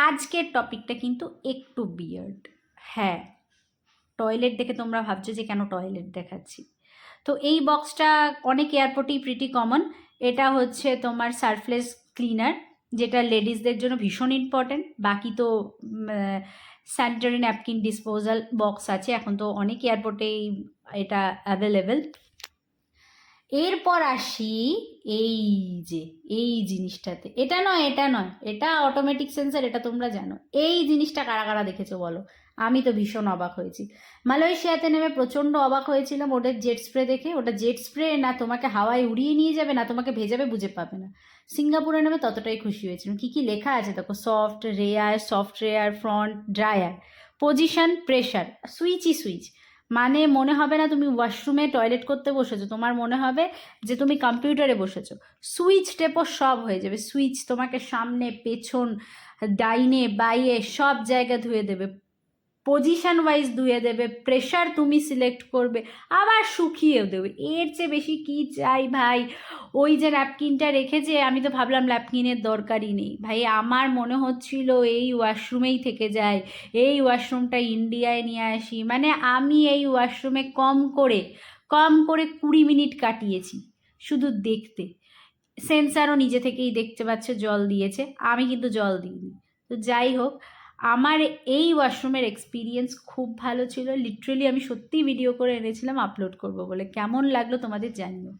আজকের টপিকটা কিন্তু একটু বিয়ার্ড। হ্যাঁ, টয়লেট দেখে তোমরা ভাবছো যে কেন টয়লেট দেখাচ্ছি। তো এই বক্সটা অনেক এয়ারপোর্টেই প্রিটি কমন। এটা হচ্ছে তোমার সারফেস ক্লিনার, যেটা লেডিসদের জন্য ভীষণ ইম্পর্ট্যান্ট। বাকি তো স্যানিটারি ন্যাপকিন ডিসপোজাল বক্স আছে, এখন তো অনেক এয়ারপোর্টেই এটা অ্যাভেলেবেল। এরপর আসি এই যে এই জিনিসটাতে। এটা নয়, এটা অটোমেটিক সেন্সার, এটা তোমরা জানো। এই জিনিসটা কারা কারা দেখেছো বলো? আমি তো ভীষণ অবাক হয়েছি। মালয়েশিয়াতে নেমে প্রচণ্ড অবাক হয়েছিলাম ওদের জেট স্প্রে দেখে। ওটা জেট স্প্রে না তোমাকে হাওয়ায় উড়িয়ে নিয়ে যাবে, না তোমাকে ভেজাবে, বুঝে পাবে না। সিঙ্গাপুরে নেমে ততটাই খুশি হয়েছিলাম। কী কী লেখা আছে দেখো, soft rare, front dryer, position, pressure, switch. মানে মনে হবে না তুমি ওয়াশরুমে টয়লেট করতে বসেছো, তোমার মনে হবে যে তুমি কম্পিউটারে বসেছো। সুইচ টেপো, সব হয়ে যাবে। সুইচ তোমাকে সামনে, পেছন, ডাইনে বাইয়ে সব জায়গা ধুয়ে দেবে। পজিশন ওয়াইজ ধুয়ে দেবে। প্রেশার তুমি সিলেক্ট করবে, আবার শুকিয়েও দেবে। এর চেয়ে বেশি কি চাই ভাই? ওই যে ন্যাপকিনটা রেখেছে, আমি তো ভাবলাম ন্যাপকিনের দরকারই নেই ভাই। আমার মনে হচ্ছিল এই ওয়াশরুমেই থেকে যায়, এই ওয়াশরুমটা ইন্ডিয়ায় নিয়ে আসি। মানে আমি এই ওয়াশরুমে কম করে 20 মিনিট কাটিয়েছি শুধু দেখতে। সেন্সারও নিজে থেকেই দেখতে পাচ্ছে জল দিয়েছে, আমি কিন্তু জল দিইনি। তো যাই হোক, আমার এই ওয়াশরুমের এক্সপিরিয়েন্স খুব ভালো ছিল। লিটারেলি আমি সত্যিই ভিডিও করে এনেছিলাম আপলোড করব বলে। কেমন লাগলো তোমাদের জানিও।